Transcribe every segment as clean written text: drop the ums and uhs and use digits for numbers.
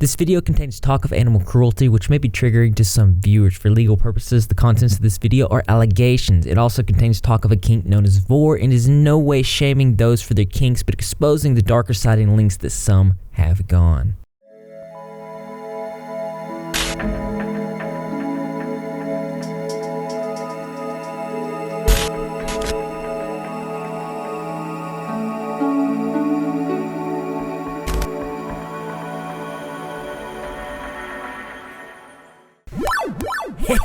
This video contains talk of animal cruelty, which may be triggering to some viewers. For legal purposes, the contents of this video are allegations. It also contains talk of a kink known as vor and is in no way shaming those for their kinks, but exposing the darker side and links that some have gone.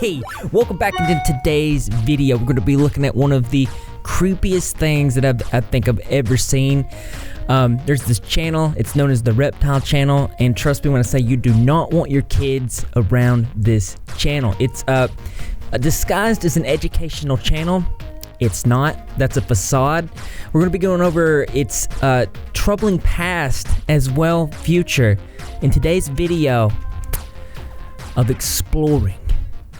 Hey, welcome back into today's video. We're going to be looking at one of the creepiest things that I think I've ever seen. There's this channel, it's known as the Reptile channel, and trust me when I say you do not want your kids around this channel. It's disguised as an educational channel. It's not. That's a facade. We're going to be going over its troubling past as well future in today's video of exploring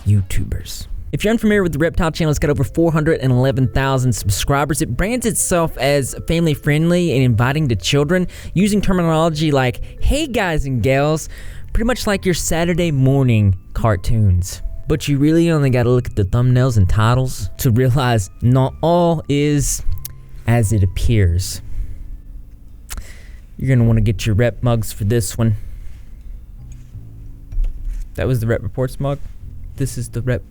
YouTubers. If you're unfamiliar with the Reptile channel, it's got over 411,000 subscribers. It brands itself as family friendly and inviting to children, using terminology like, hey guys and gals, pretty much like your Saturday morning cartoons. But you really only gotta look at the thumbnails and titles to realize not all is as it appears. You're gonna wanna get your rep mugs for this one. That was the Rep Reports mug. This is the Rep.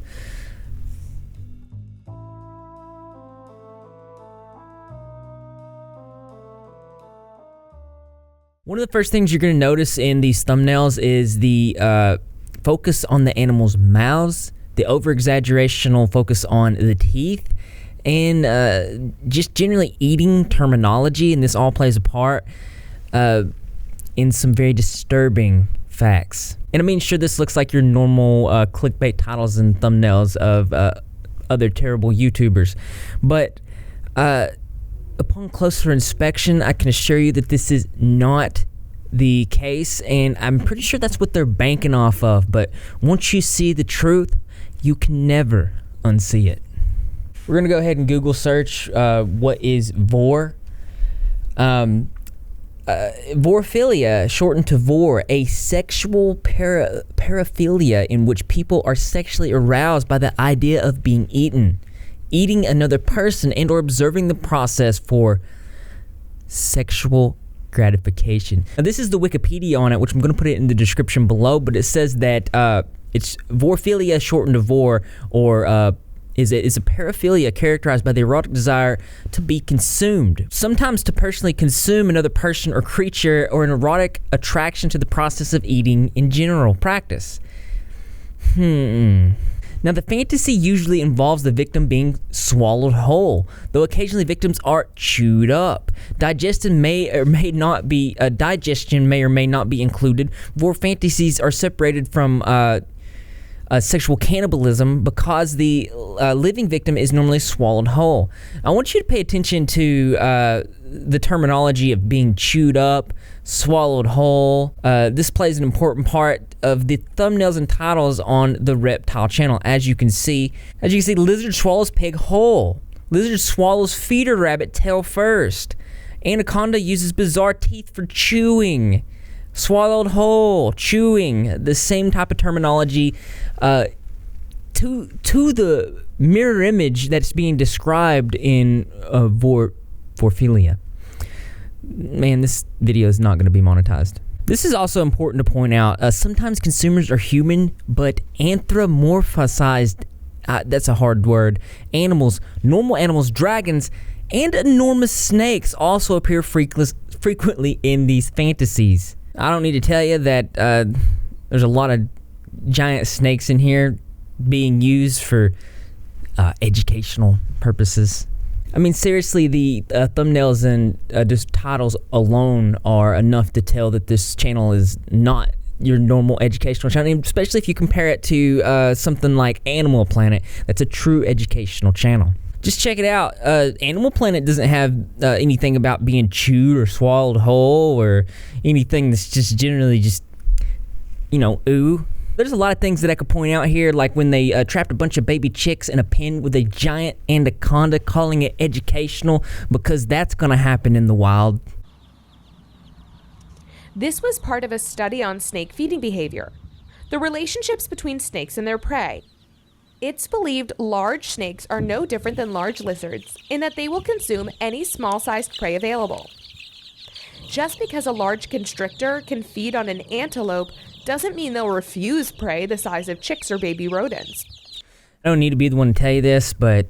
One of the first things you're going to notice in these thumbnails is the focus on the animal's mouths, the over-exaggerational focus on the teeth, and just generally eating terminology, and this all plays a part in some very disturbing facts. And I mean, sure, this looks like your normal clickbait titles and thumbnails of other terrible YouTubers, but upon closer inspection, I can assure you that this is not the case, and I'm pretty sure that's what they're banking off of, but once you see the truth, you can never unsee it. We're gonna go ahead and Google search what is vor. Vorphilia, shortened to vor, a sexual paraphilia in which people are sexually aroused by the idea of being eating another person and or observing the process for sexual gratification. Now, this is the Wikipedia on it, which I'm going to put it in the description below, but it says that it's vorphilia, shortened to vor, or is a paraphilia characterized by the erotic desire to be consumed. Sometimes to personally consume another person or creature, or an erotic attraction to the process of eating in general practice. Now, the fantasy usually involves the victim being swallowed whole, though occasionally victims are chewed up. Digestion may or may not be included. Vor fantasies are separated from sexual cannibalism because the living victim is normally swallowed whole. I want you to pay attention to the terminology of being chewed up, swallowed whole. This plays an important part of the thumbnails and titles on the Reptile channel. As you can see, lizard swallows pig whole. Lizard swallows feeder rabbit tail first. Anaconda uses bizarre teeth for chewing. Swallowed whole, chewing, the same type of terminology to the mirror image that's being described in vorphilia. Man, this video is not going to be monetized. This is also important to point out. Sometimes consumers are human, but anthropomorphized, that's a hard word, animals, normal animals, dragons, and enormous snakes also appear frequently in these fantasies. I don't need to tell you that there's a lot of giant snakes in here being used for educational purposes. I mean, seriously, the thumbnails and just titles alone are enough to tell that this channel is not your normal educational channel, especially if you compare it to something like Animal Planet. That's a true educational channel. Just check it out. Animal Planet doesn't have anything about being chewed or swallowed whole or anything that's just generally just, ooh. There's a lot of things that I could point out here, like when they trapped a bunch of baby chicks in a pen with a giant anaconda, calling it educational, because that's going to happen in the wild. This was part of a study on snake feeding behavior, the relationships between snakes and their prey. It's believed large snakes are no different than large lizards in that they will consume any small-sized prey available. Just because a large constrictor can feed on an antelope doesn't mean they'll refuse prey the size of chicks or baby rodents. I don't need to be the one to tell you this, but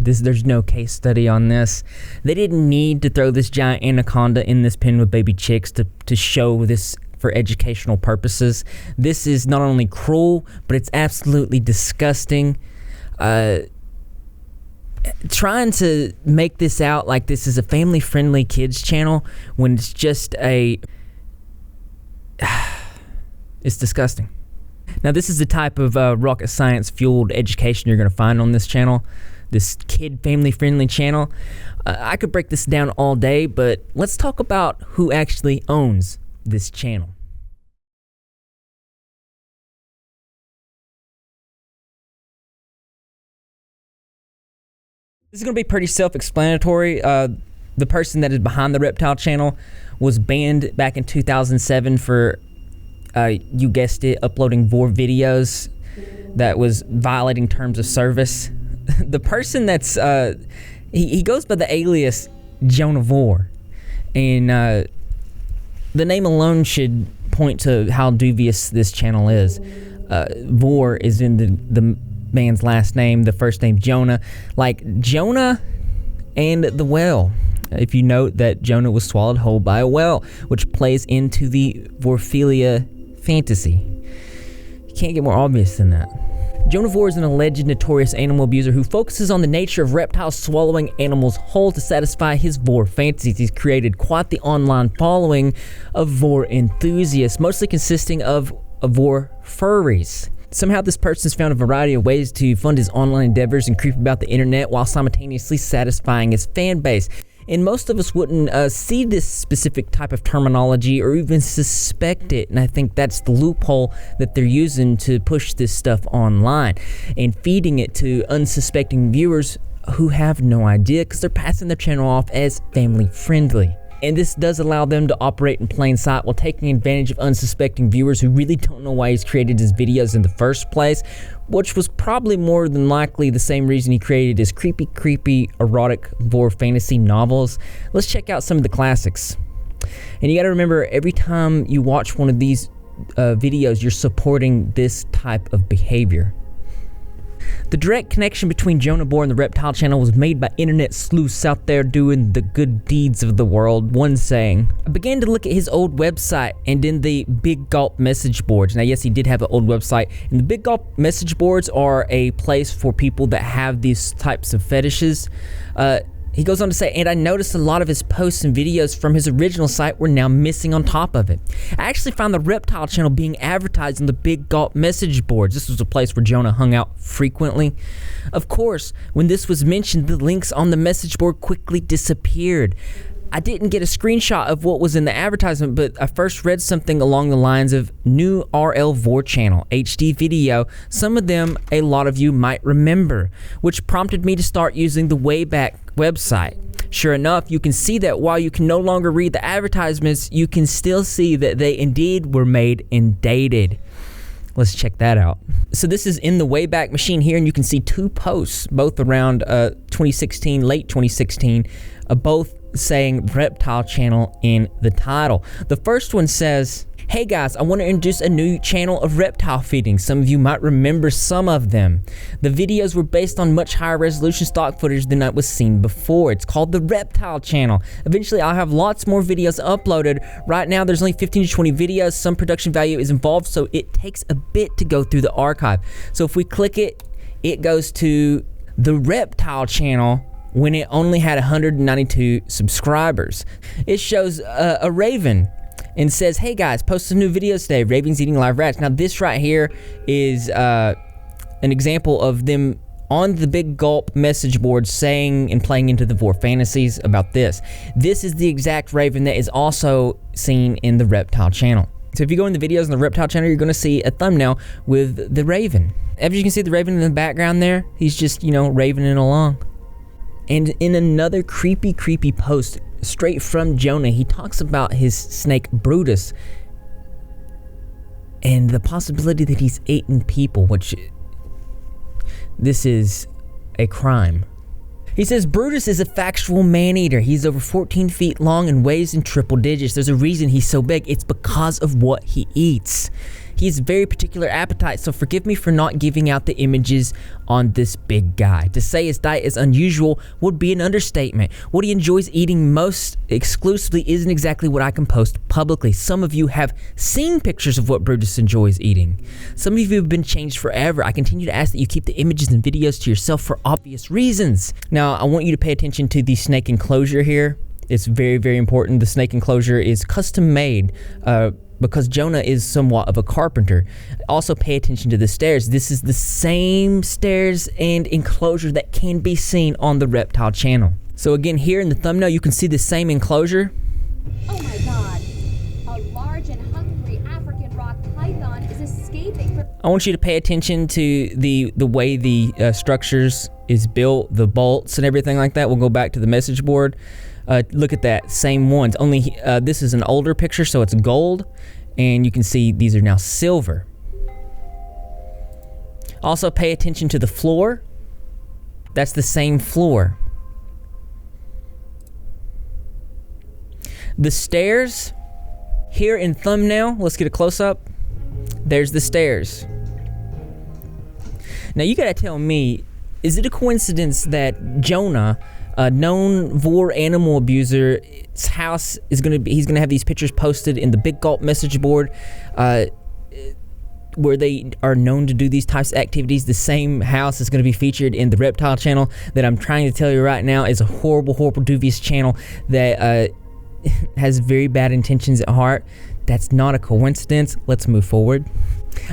there's no case study on this. They didn't need to throw this giant anaconda in this pen with baby chicks to show this for educational purposes. This is not only cruel, but it's absolutely disgusting. Trying to make this out like this is a family-friendly kids channel when it's just it's disgusting. Now, this is the type of rocket science-fueled education you're going to find on this channel, this kid family-friendly channel. I could break this down all day, but let's talk about who actually owns this channel. This is going to be pretty self-explanatory. The person that is behind the Reptile channel was banned back in 2007 for, you guessed it, uploading vor videos that was violating terms of service. The person that's, he goes by the alias Jonah Vor, and the name alone should point to how dubious this channel is. Vor is in the man's last name, the first name Jonah, like Jonah and the whale. If you note that Jonah was swallowed whole by a whale, which plays into the Repzilla fantasy. You can't get more obvious than that. Jonah Vor is an alleged notorious animal abuser who focuses on the nature of reptiles swallowing animals whole to satisfy his vor fantasies. He's created quite the online following of vor enthusiasts, mostly consisting of vor furries. Somehow this person's found a variety of ways to fund his online endeavors and creep about the internet while simultaneously satisfying his fan base. And most of us wouldn't see this specific type of terminology or even suspect it. And I think that's the loophole that they're using to push this stuff online and feeding it to unsuspecting viewers who have no idea because they're passing their channel off as family friendly. And this does allow them to operate in plain sight while taking advantage of unsuspecting viewers who really don't know why he's created his videos in the first place, which was probably more than likely the same reason he created his creepy, erotic vor fantasy novels. Let's check out some of the classics. And you gotta remember, every time you watch one of these videos, you're supporting this type of behavior. The direct connection between Jonah Vor and the Reptile channel was made by internet sleuths out there doing the good deeds of the world. One saying, I began to look at his old website and in the Big Gulp message boards. Now, yes, he did have an old website, and the Big Gulp message boards are a place for people that have these types of fetishes. He goes on to say, and I noticed a lot of his posts and videos from his original site were now missing on top of it. I actually found the Reptile channel being advertised on the Big Gulp message boards. This was a place where Jonah hung out frequently. Of course, when this was mentioned, the links on the message board quickly disappeared. I didn't get a screenshot of what was in the advertisement, but I first read something along the lines of new RL Vor channel, HD video. Some of them, a lot of you might remember, which prompted me to start using the Wayback website. Sure enough, you can see that while you can no longer read the advertisements, you can still see that they indeed were made and dated. Let's check that out. So this is in the Wayback Machine here, and you can see two posts, both around 2016, late 2016, both saying Reptile channel in the title. The first one says, hey guys, I want to introduce a new channel of reptile feeding. Some of you might remember some of them. The videos were based on much higher resolution stock footage than that was seen before. It's called the Reptile channel. Eventually I'll have lots more videos uploaded. Right now there's only 15 to 20 videos. Some production value is involved, so it takes a bit to go through the archive. So if we click it, it goes to the Reptile channel when it only had 192 subscribers. It shows a raven and says, hey guys, post some new videos today. Ravens eating live rats. Now this right here is an example of them on the Big Gulp message board saying and playing into the vor fantasies about this. This is the exact raven that is also seen in the Reptile channel. So if you go in the videos on the Reptile channel, you're going to see a thumbnail with the raven. As you can see the raven in the background there, he's just, ravening along. And in another creepy post, straight from Jonah. He talks about his snake Brutus and the possibility that he's eaten people, which this is a crime. He says Brutus is a factual man-eater. He's over 14 feet long and weighs in triple digits. There's a reason he's so big. It's because of what he eats. He has very particular appetite, so forgive me for not giving out the images on this big guy. To say his diet is unusual would be an understatement. What he enjoys eating most exclusively isn't exactly what I can post publicly. Some of you have seen pictures of what Brutus enjoys eating. Some of you have been changed forever. I continue to ask that you keep the images and videos to yourself for obvious reasons. Now, I want you to pay attention to the snake enclosure here. It's very, very important. The snake enclosure is custom made, because Jonah is somewhat of a carpenter. Also pay attention to the stairs. This is the same stairs and enclosure that can be seen on the Reptile channel. So again, here in the thumbnail, you can see the same enclosure. Oh my God. A large and hungry African rock python is escaping from... I want you to pay attention to the way the structures is built, the bolts and everything like that. We'll go back to the message board. Look at that, same ones. Only this is an older picture, so it's gold, and you can see these are now silver. Also, pay attention to the floor. That's the same floor. The stairs here in thumbnail. Let's get a close-up. There's the stairs. Now you gotta tell me, is it a coincidence that Jonah, a known vor animal abuser, his house is he's gonna have these pictures posted in the Big Gulp message board, where they are known to do these types of activities? The same house is going to be featured in the Reptile channel that I'm trying to tell you right now is a horrible, horrible, dubious channel that has very bad intentions at heart. That's not a coincidence. Let's move forward.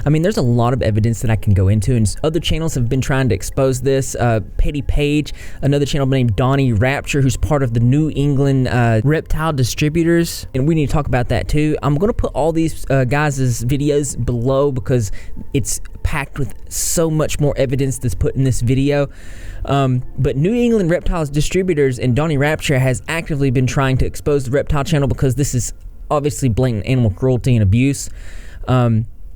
I mean, there's a lot of evidence that I can go into, and other channels have been trying to expose this. Petty Page, another channel named Donnie Rapture, who's part of the New England reptile distributors, and we need to talk about that too. I'm going to put all these guys' videos below because it's packed with so much more evidence that's put in this video. But New England Reptiles Distributors and Donnie Rapture has actively been trying to expose the Reptile channel because this is obviously blatant animal cruelty and abuse.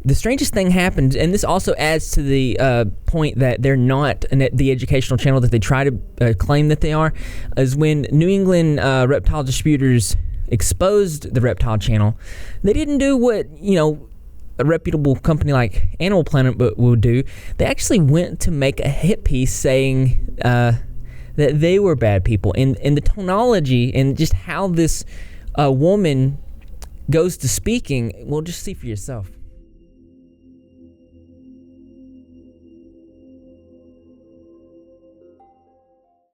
The strangest thing happened, and this also adds to the point that they're not the educational channel that they try to claim that they are, is when New England Reptile Distributors exposed the Reptile channel, they didn't do what, you know, a reputable company like Animal Planet would do. They actually went to make a hit piece saying that they were bad people, and the tonology and just how this woman goes to speaking, well, just see for yourself.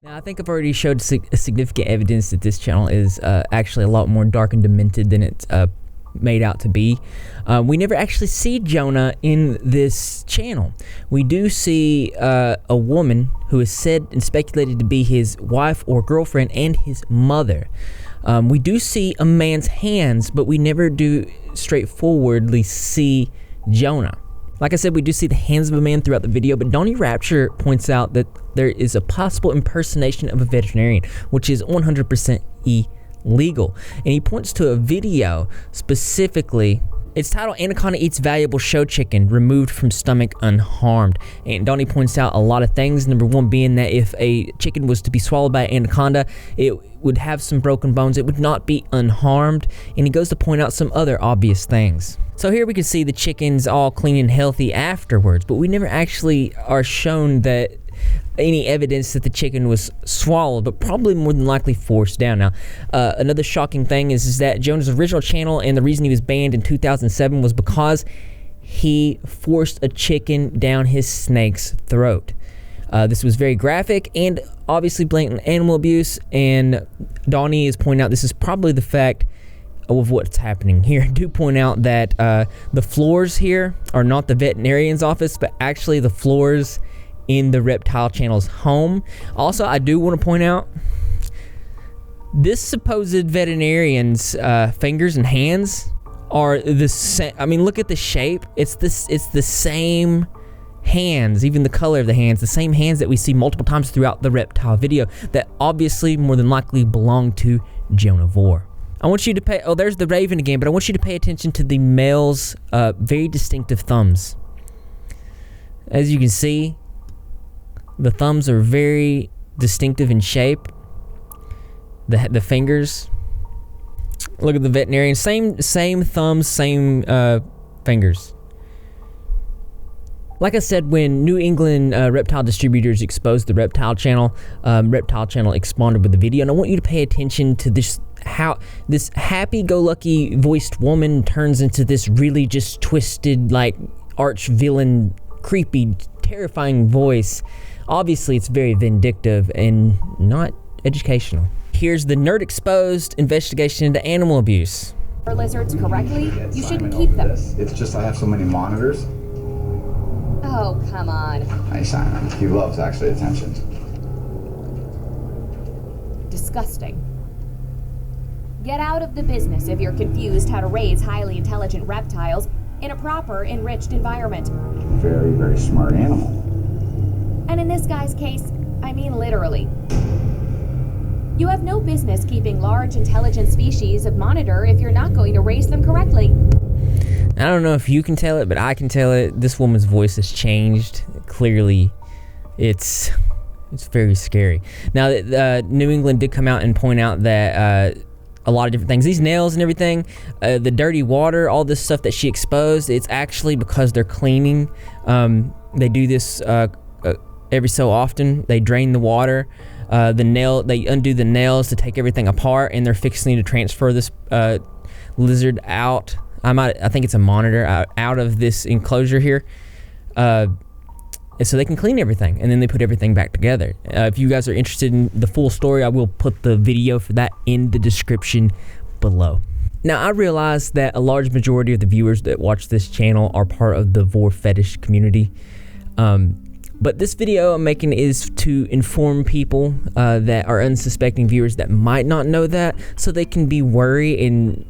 Now, I think I've already showed significant evidence that this channel is actually a lot more dark and demented than it's made out to be. We never actually see Jonah in this channel. We do see a woman who is said and speculated to be his wife or girlfriend and his mother. We do see a man's hands, but we never do straightforwardly see Jonah. Like I said, we do see the hands of a man throughout the video, but Donnie Rapture points out that there is a possible impersonation of a veterinarian, which is 100% illegal. And he points to a video specifically. It's titled "Anaconda Eats Valuable Show Chicken Removed from Stomach Unharmed." And Donnie points out a lot of things. Number one being that if a chicken was to be swallowed by an anaconda, it would have some broken bones. It would not be unharmed. And he goes to point out some other obvious things. So here we can see the chickens all clean and healthy afterwards, but we never actually are shown that any evidence that the chicken was swallowed, but probably more than likely forced down. Now, another shocking thing is that Jonah's original channel, and the reason he was banned in 2007 was because he forced a chicken down his snake's throat. This was very graphic and obviously blatant animal abuse, and Donnie is pointing out this is probably the fact of what's happening here. I do point out that the floors here are not the veterinarian's office, but actually the floors in the Reptile channel's home. Also, I do want to point out this supposed veterinarian's fingers and hands are the same. I mean, look at the shape. It's the same hands, even the color of the hands, the same hands that we see multiple times throughout the reptile video that obviously more than likely belong to Jonavore. I want you to pay, oh, there's the raven again, but I want you to pay attention to the male's very distinctive thumbs. As you can see, the thumbs are very distinctive in shape. The fingers. Look at the veterinarian. Same thumbs, same fingers. Like I said, when New England reptile distributors exposed the Reptile Channel responded with the video, and I want you to pay attention to this, how this happy-go-lucky voiced woman turns into this really just twisted, like, arch villain, creepy, terrifying voice. Obviously, it's very vindictive and not educational. Here's the Nerd Exposed investigation into animal abuse. For lizards correctly, you shouldn't keep them. It's just I have so many monitors. Oh, come on. I sign him. He loves actually attention. Disgusting. Get out of the business if you're confused how to raise highly intelligent reptiles in a proper, enriched environment. Very, very smart animal. And in this guy's case, I mean literally. You have no business keeping large, intelligent species of monitor if you're not going to raise them correctly. I don't know if you can tell it, but I can tell it. This woman's voice has changed. Clearly, it's very scary. Now, New England did come out and point out that a lot of different things, these nails and everything, the dirty water, all this stuff that she exposed, it's actually because they're cleaning. They do this every so often. They drain the water. They undo the nails to take everything apart, and they're fixing to transfer this lizard out. I think it's a monitor out of this enclosure here, and so they can clean everything, and then they put everything back together. If you guys are interested in the full story, I will put the video for that in the description below. Now, I realize that a large majority of the viewers that watch this channel are part of the vor fetish community. But this video I'm making is to inform people that are unsuspecting viewers that might not know that, so they can be worried and,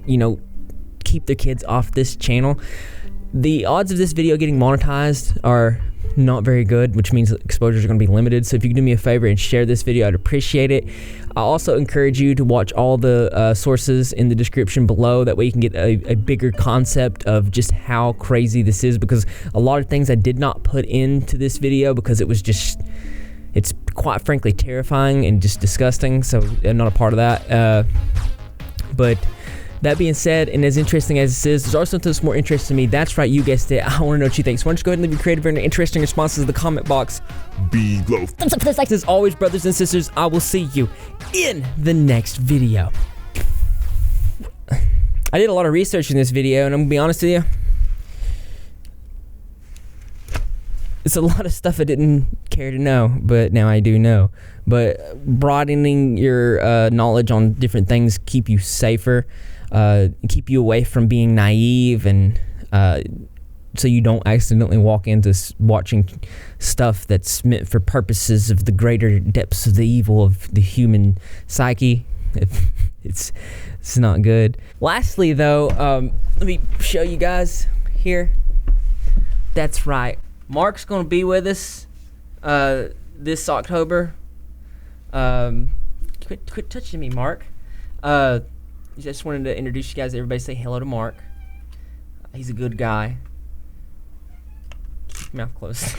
keep their kids off this channel. The odds of this video getting monetized are not very good, which means exposures are going to be limited. So if you can do me a favor and share this video, I'd appreciate it. I also encourage you to watch all the sources in the description below. That way you can get a bigger concept of just how crazy this is, because a lot of things I did not put into this video because it was just, it's quite frankly terrifying and just disgusting. So I'm not a part of that. But that being said, and as interesting as this is, there's also something that's more interesting to me. That's right, you guessed it. I want to know what you think. So why don't you go ahead and leave your creative and interesting responses in the comment box below. Thumbs up for this. Like as always, brothers and sisters, I will see you in the next video. I did a lot of research in this video, and I'm going to be honest with you. It's a lot of stuff I didn't care to know, but now I do know. But broadening your knowledge on different things keep you safer. Keep you away from being naive, and so you don't accidentally walk into watching stuff that's meant for purposes of the greater depths of the evil of the human psyche. It's not good. Lastly, though, let me show you guys here. That's right, Mark's gonna be with us this October. Quit touching me, Mark. I just wanted to introduce you guys. Everybody say hello to Mark. He's a good guy. Keep your mouth closed.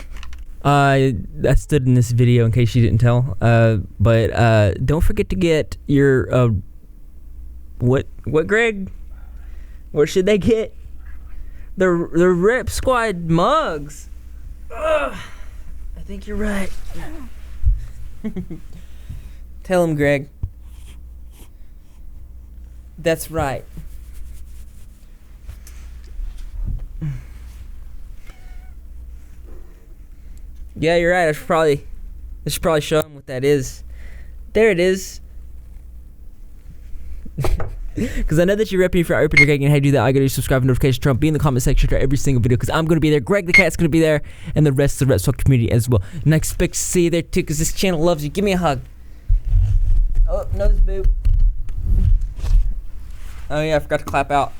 I stood in this video in case you didn't tell. But don't forget to get your what Greg? What should they get? The Rep Squad mugs. Ugh, I think you're right. Tell him, Greg. That's right. Yeah, you're right. I should probably show him what that is. There it is. Because I know that you're repping for open your cake, and how to do that, I gotta do subscribe and notification Trump. Be in the comment section for every single video, because I'm gonna be there. Greg the Cat's gonna be there, and the rest of the Repzilla community as well. And I expect to see you there too, because this channel loves you. Give me a hug. Oh, nose boob. Oh yeah, I forgot to clap out.